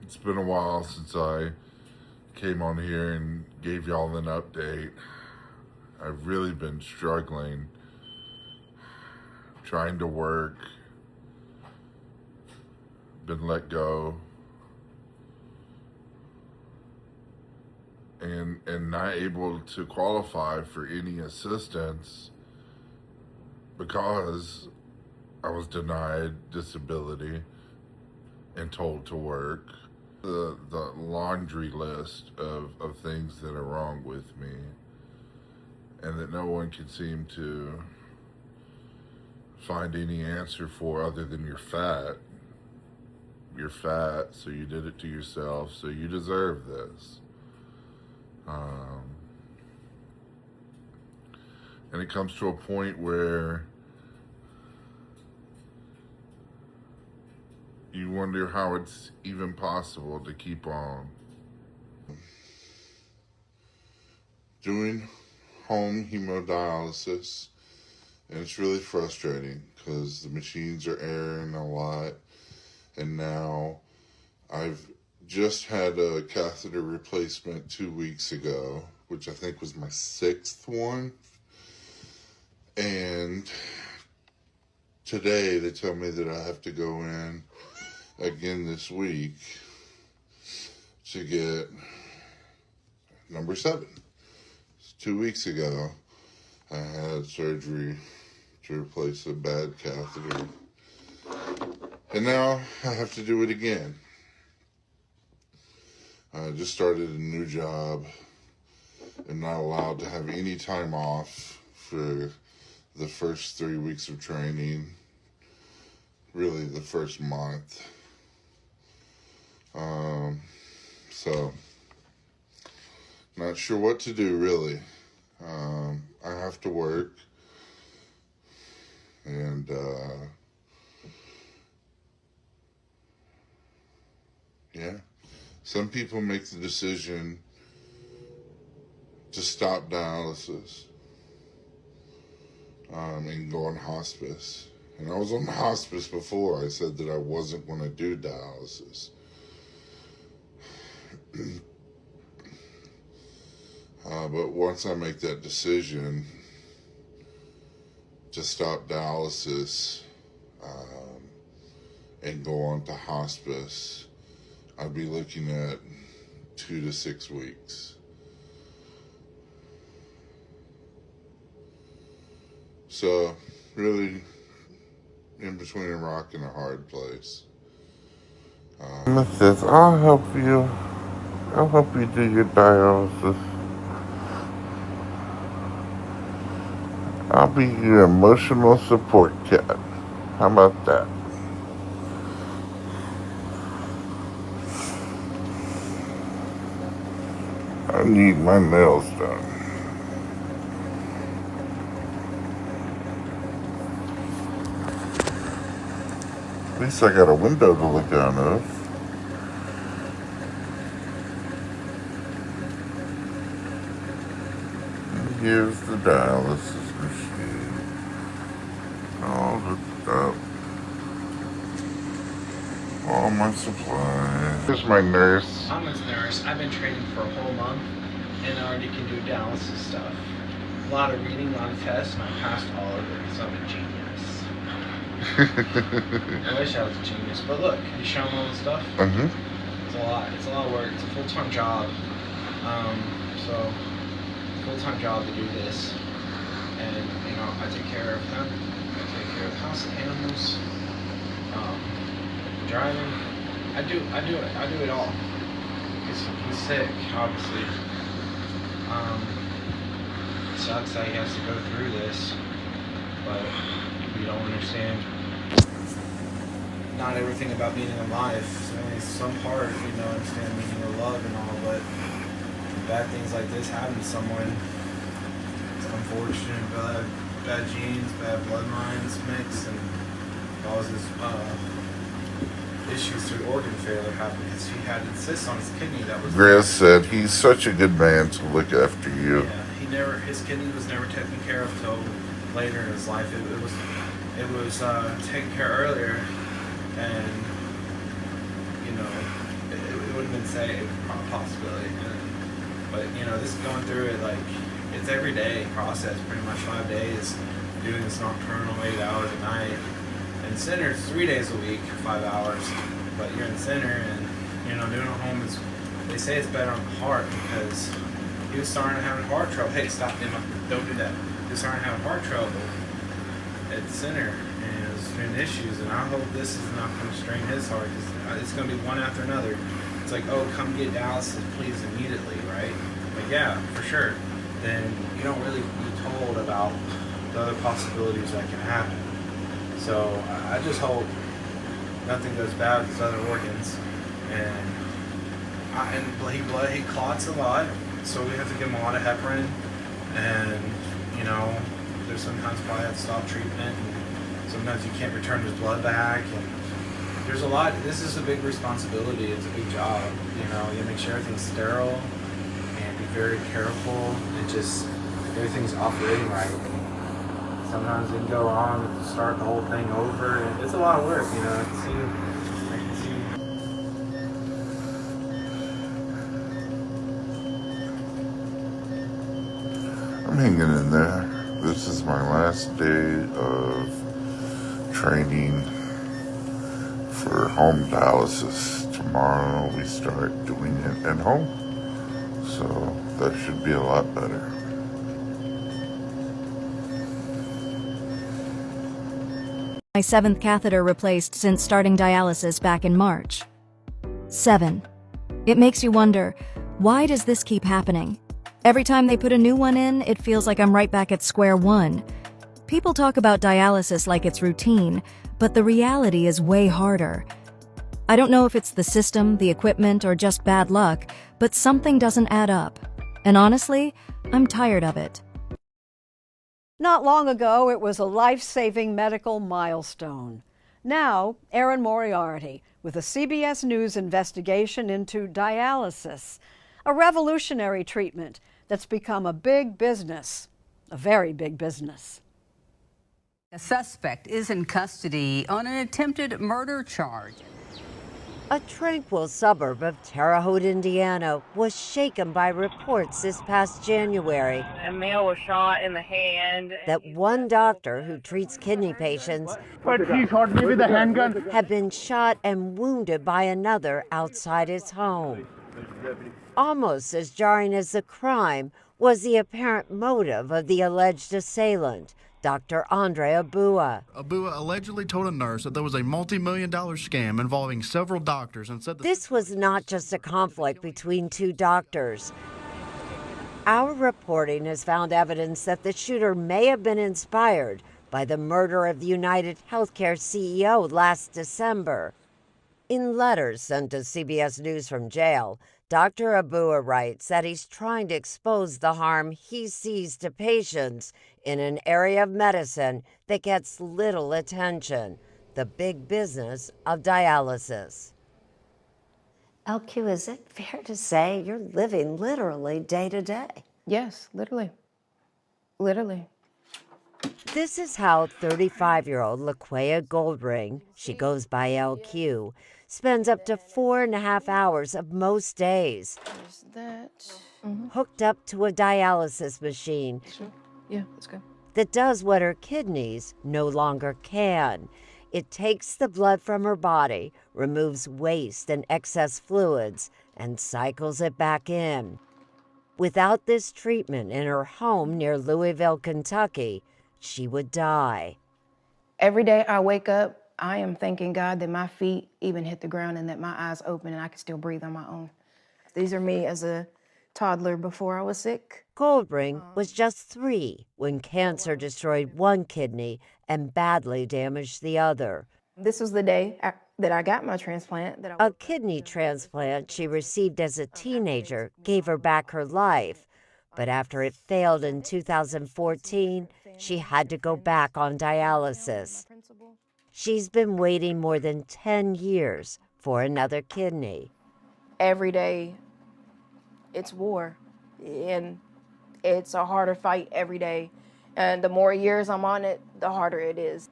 It's been a while since I came on here and gave y'all an update. I've really been struggling, trying to work, been let go, and not able to qualify for any assistance because I was denied disability and told to work. The laundry list of things that are wrong with me and that no one can seem to find any answer for other than you're fat. You're fat, so you did it to yourself, so you deserve this. And it comes to a point where you wonder how it's even possible to keep on doing home hemodialysis. And it's really frustrating because the machines are erroring a lot. And now I've just had a catheter replacement 2 weeks ago, which I think was my 6th one. And today they tell me that I have to go in again this week to get number 7. 2 weeks ago, I had surgery to replace a bad catheter. And now I have to do it again. I just started a new job. I'm not allowed to have any time off for the first 3 weeks of training. Really, the first month. So, not sure what to do, really. I have to work. And, yeah. Some people make the decision to stop dialysis and go on hospice. And I was on hospice before. I said that I wasn't going to do dialysis. But once I make that decision to stop dialysis and go on to hospice, I'd be looking at 2 to 6 weeks. So, really, in between a rock and a hard place. Says, I'll help you do your dialysis. I'll be your emotional support cat. How about that? I need my nails done. At least I got a window to look out of. And here's the dialysis machine. All hooked up. All my supplies. Here's my nurse. I'm his nurse. I've been training for a whole month and I already can do dialysis stuff. A lot of reading, a lot of tests, and I passed all of it because I'm a genius. I wish I was a genius, but look, you show them all the stuff. It's a lot. It's a lot of work. It's a full-time job. So full-time job to do this, and I take care of them. I take care of the house, the animals, driving. I do it all. He's sick, obviously. It sucks that he has to go through this, but you don't understand. Not everything about being alive. I mean, some part, understand meaning of love and all, but bad things like this happen to someone. It's unfortunate. Bad genes, bad bloodlines mix, and causes issues through organ failure happen because he had cysts on his kidney. That was. Grizz said he's such a good man to look after you. Yeah, his kidney was never taken care of till later in his life. It was taken care of earlier, and it say it's a possibility. But this going through it, like, it's every day process, pretty much 5 days, doing this nocturnal 8 hours a night. And center it's 3 days a week, 5 hours. But you're in center, and doing it at home is, they say it's better on the heart, because he was starting to have heart trouble. Hey, stop, Emma, don't do that. He was starting to have heart trouble at the center, and it was been issues. And I hope this is not going to strain his heart, because it's going to be one after another. It's like, oh, come get dialysis, please, immediately, right? Like, yeah, for sure. Then you don't really be told about the other possibilities that can happen. So I just hope nothing goes bad with his other organs. And he clots a lot, so we have to give him a lot of heparin. And there's sometimes probably have to stop treatment. And sometimes you can't return his blood back. And there's a lot. This is a big responsibility. It's a big job. You make sure everything's sterile and be very careful and just everything's operating right. Sometimes it can go wrong and start the whole thing over. And it's a lot of work, I can see. I'm hanging in there. This is my last day of training for home dialysis. Tomorrow we start doing it at home. So that should be a lot better. My 7th catheter replaced since starting dialysis back in March. 7. It makes you wonder, why does this keep happening? Every time they put a new one in, it feels like I'm right back at square one. People talk about dialysis like it's routine, but the reality is way harder. I don't know if it's the system, the equipment, or just bad luck, but something doesn't add up. And honestly, I'm tired of it. Not long ago, it was a life-saving medical milestone. Now, Erin Moriarty with a CBS News investigation into dialysis, a revolutionary treatment that's become a big business, a very big business. A suspect is in custody on an attempted murder charge. A tranquil suburb of Terre Haute, Indiana, was shaken by reports this past January. A male was shot in the hand. That one doctor who treats kidney patients But he shot me with a handgun. had been shot and wounded by another outside his home. Almost as jarring as the crime was the apparent motive of the alleged assailant, Dr. Andre Abua. Abua allegedly told a nurse that there was a multi-million-dollar scam involving several doctors and said that This was not just a conflict between two doctors. Our reporting has found evidence that the shooter may have been inspired by the murder of the United Healthcare CEO last December. In letters sent to CBS News from jail, Dr. Abua writes that he's trying to expose the harm he sees to patients in an area of medicine that gets little attention, the big business of dialysis. LQ, is it fair to say you're living literally day to day? Yes, literally. Literally. This is how 35-year-old Laquea Goldring, she goes by LQ, spends up to 4.5 hours of most days Is that? hooked up to a dialysis machine Sure. Yeah, that's good. that does what her kidneys no longer can. It takes the blood from her body, removes waste and excess fluids, and cycles it back in. Without this treatment in her home near Louisville, Kentucky, she would die. Every day I wake up, I am thanking God that my feet even hit the ground and that my eyes open and I can still breathe on my own. These are me as a toddler before I was sick. Goldring was just 3 when cancer destroyed one kidney and badly damaged the other. This was the day that I got my transplant. A kidney transplant she received as a teenager gave her back her life, but after it failed in 2014, she had to go back on dialysis. She's been waiting more than 10 years for another kidney. Every day, it's war, and it's a harder fight every day. And the more years I'm on it, the harder it is.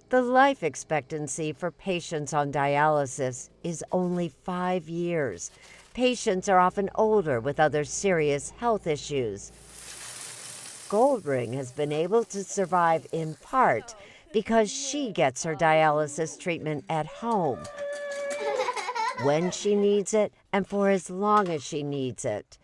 The life expectancy for patients on dialysis is only 5 years. Patients are often older with other serious health issues. Goldring has been able to survive in part because she gets her dialysis treatment at home, when she needs it and for as long as she needs it.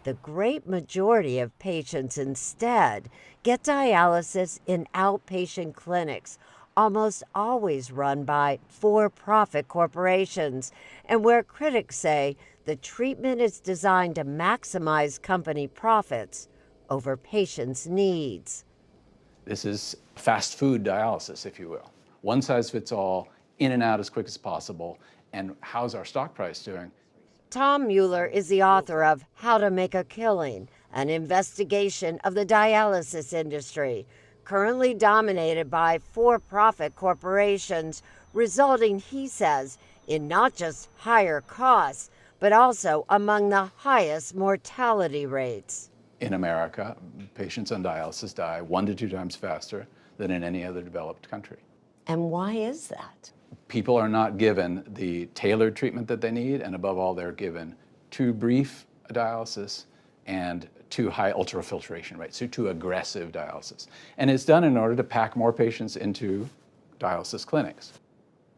The great majority of patients instead get dialysis in outpatient clinics, almost always run by for-profit corporations, and where critics say the treatment is designed to maximize company profits over patients' needs. This is fast food dialysis, if you will. One size fits all, in and out as quick as possible. And how's our stock price doing? Tom Mueller is the author of How to Make a Killing, an investigation of the dialysis industry, currently dominated by for-profit corporations, resulting, he says, in not just higher costs, but also among the highest mortality rates. In America, patients on dialysis die 1 to 2 times faster than in any other developed country. And why is that? People are not given the tailored treatment that they need, and above all, they're given too brief a dialysis and too high ultrafiltration rates, so too aggressive dialysis. And it's done in order to pack more patients into dialysis clinics.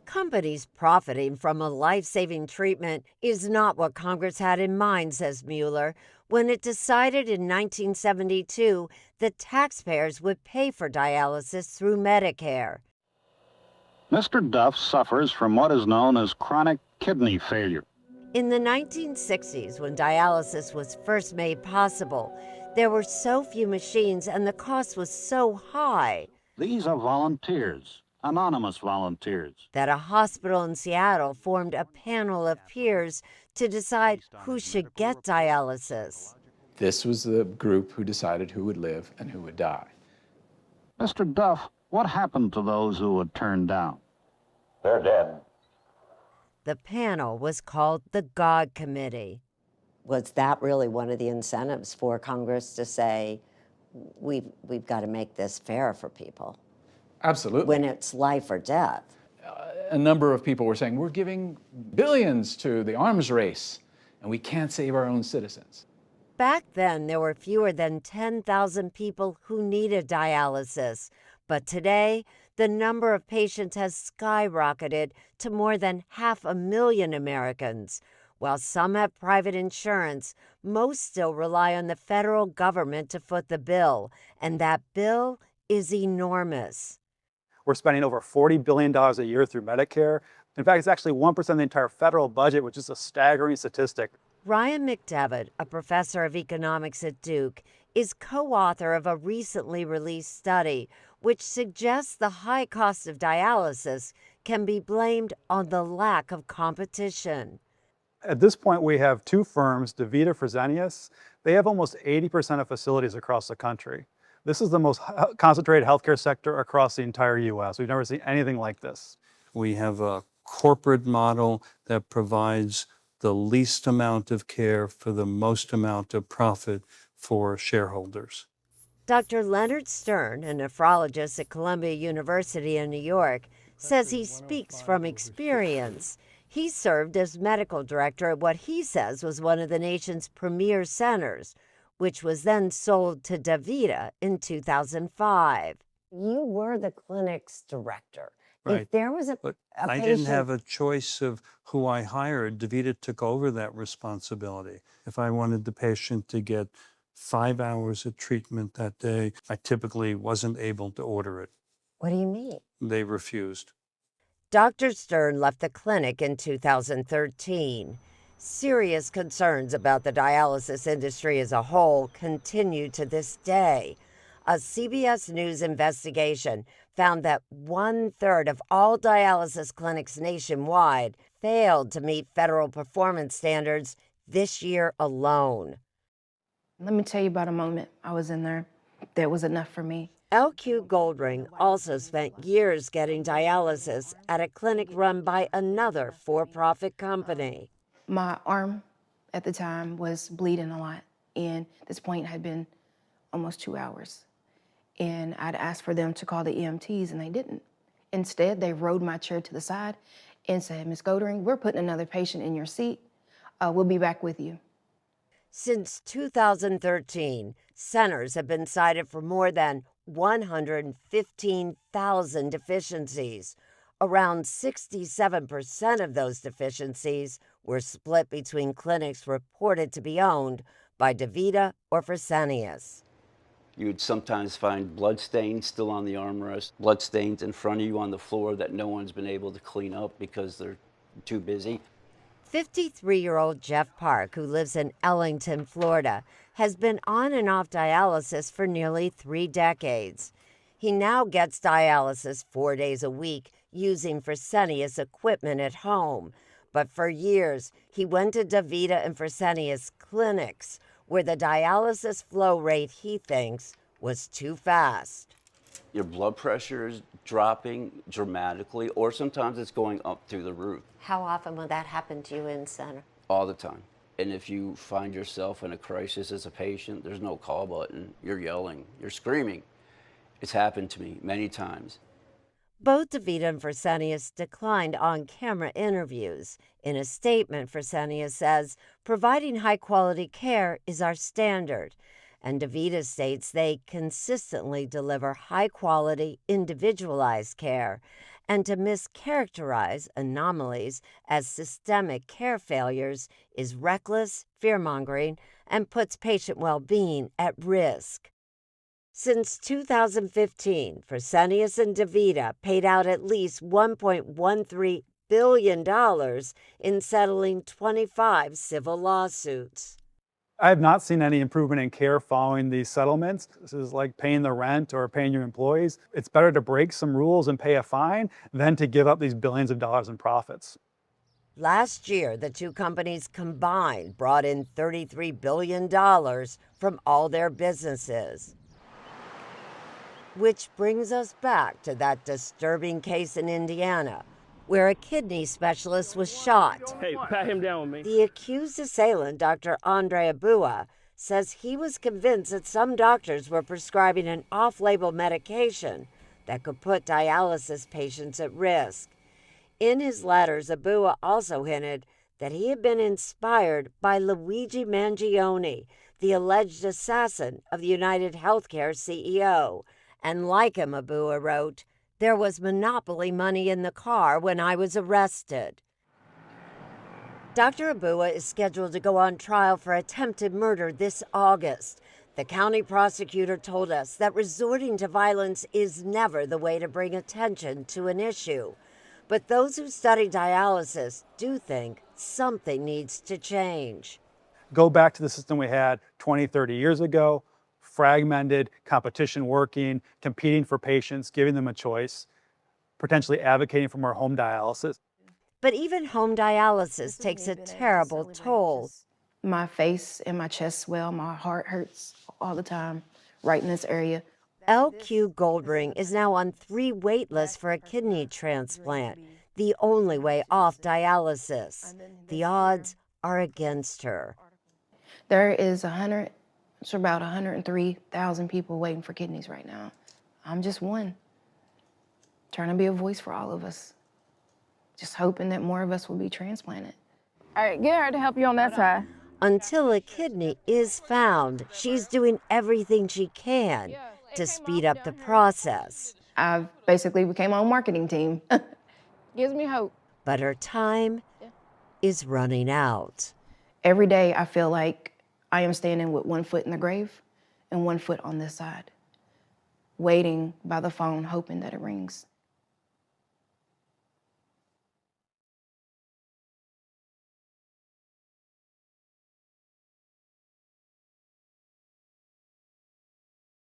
Companies profiting from a life-saving treatment is not what Congress had in mind, says Mueller, when it decided in 1972 that taxpayers would pay for dialysis through Medicare. Mr. Duff suffers from what is known as chronic kidney failure. In the 1960s, when dialysis was first made possible, there were so few machines and the cost was so high. These are volunteers, anonymous volunteers, that a hospital in Seattle formed a panel of peers to decide who should get dialysis. This was the group who decided who would live and who would die. Mr. Duff, what happened to those who were turned down? They're dead. The panel was called the God Committee. Was that really one of the incentives for Congress to say, we've got to make this fair for people? Absolutely. When it's life or death. A number of people were saying, we're giving billions to the arms race, and we can't save our own citizens. Back then, there were fewer than 10,000 people who needed dialysis. But today, the number of patients has skyrocketed to more than 500,000 Americans. While some have private insurance, most still rely on the federal government to foot the bill, and that bill is enormous. We're spending over $40 billion a year through Medicare. In fact, it's actually 1% of the entire federal budget, which is a staggering statistic. Ryan McDevitt, a professor of economics at Duke, is co-author of a recently released study which suggests the high cost of dialysis can be blamed on the lack of competition. At this point, we have 2 firms, DaVita, Fresenius. They have almost 80% of facilities across the country. This is the most concentrated healthcare sector across the entire U.S. We've never seen anything like this. We have a corporate model that provides the least amount of care for the most amount of profit for shareholders. Dr. Leonard Stern, a nephrologist at Columbia University in New York, says he speaks from experience. He served as medical director at what he says was one of the nation's premier centers, which was then sold to DaVita in 2005. You were the clinic's director. Right. If there was a I didn't have a choice of who I hired. DaVita took over that responsibility. If I wanted the patient to get 5 hours of treatment that day, I typically wasn't able to order it. What do you mean? They refused. Dr. Stern left the clinic in 2013. Serious concerns about the dialysis industry as a whole continue to this day. A CBS News investigation found that 1/3 of all dialysis clinics nationwide failed to meet federal performance standards this year alone. Let me tell you about a moment I was in there that was enough for me. LQ Goldring also spent years getting dialysis at a clinic run by another for-profit company. My arm at the time was bleeding a lot, and this point had been almost 2 hours. And I'd asked for them to call the EMTs, and they didn't. Instead, they rode my chair to the side and said, "Ms. Godering, we're putting another patient in your seat. We'll be back with you." Since 2013, centers have been cited for more than 115,000 deficiencies. Around 67% of those deficiencies were split between clinics reported to be owned by DaVita or Fresenius. You would sometimes find blood stains still on the armrest, blood stains in front of you on the floor that no one's been able to clean up because they're too busy. 53-year-old Jeff Park, who lives in Ellington, Florida, has been on and off dialysis for nearly 3 decades. He now gets dialysis 4 days a week using Fresenius equipment at home. But for years, he went to DaVita and Fresenius clinics where the dialysis flow rate he thinks was too fast. Your blood pressure is dropping dramatically, or sometimes it's going up through the roof. How often will that happen to you in center? All the time. And if you find yourself in a crisis as a patient, there's no call button. You're yelling, you're screaming. It's happened to me many times. Both DaVita and Fresenius declined on-camera interviews. In a statement, Fresenius says, "Providing high-quality care is our standard." And DaVita states they consistently deliver high-quality, individualized care. And to mischaracterize anomalies as systemic care failures is reckless, fear-mongering, and puts patient well-being at risk. Since 2015, Fresenius and DaVita paid out at least $1.13 billion in settling 25 civil lawsuits. I have not seen any improvement in care following these settlements. This is like paying the rent or paying your employees. It's better to break some rules and pay a fine than to give up these billions of dollars in profits. Last year, the two companies combined brought in $33 billion from all their businesses. Which brings us back to that disturbing case in Indiana, where a kidney specialist was shot. Hey, pat him down with me. The accused assailant, Dr. Andre Abua, says he was convinced that some doctors were prescribing an off-label medication that could put dialysis patients at risk. In his letters, Abua also hinted that he had been inspired by Luigi Mangione, the alleged assassin of the United Healthcare CEO. And like him, Abua wrote, "There was monopoly money in the car when I was arrested." Dr. Abua is scheduled to go on trial for attempted murder this August. The county prosecutor told us that resorting to violence is never the way to bring attention to an issue. But those who study dialysis do think something needs to change. Go back to the system we had 20, 30 years ago. Fragmented, competition working, competing for patients, giving them a choice, potentially advocating for more home dialysis. But even home dialysis takes a terrible toll. My face and my chest swell, my heart hurts all the time, right in this area. LQ Goldring is now on 3 wait lists for a kidney transplant, the only way off dialysis. The odds are against her. There is about 103,000 people waiting for kidneys right now. I'm just one, trying to be a voice for all of us. Just hoping that more of us will be transplanted. All right, get her to help you on that side. Until a kidney is found, she's doing everything she can to speed up the process. I basically became on a marketing team. Gives me hope. But her time is running out. Every day I feel like I am standing with one foot in the grave and one foot on this side, waiting by the phone, hoping that it rings.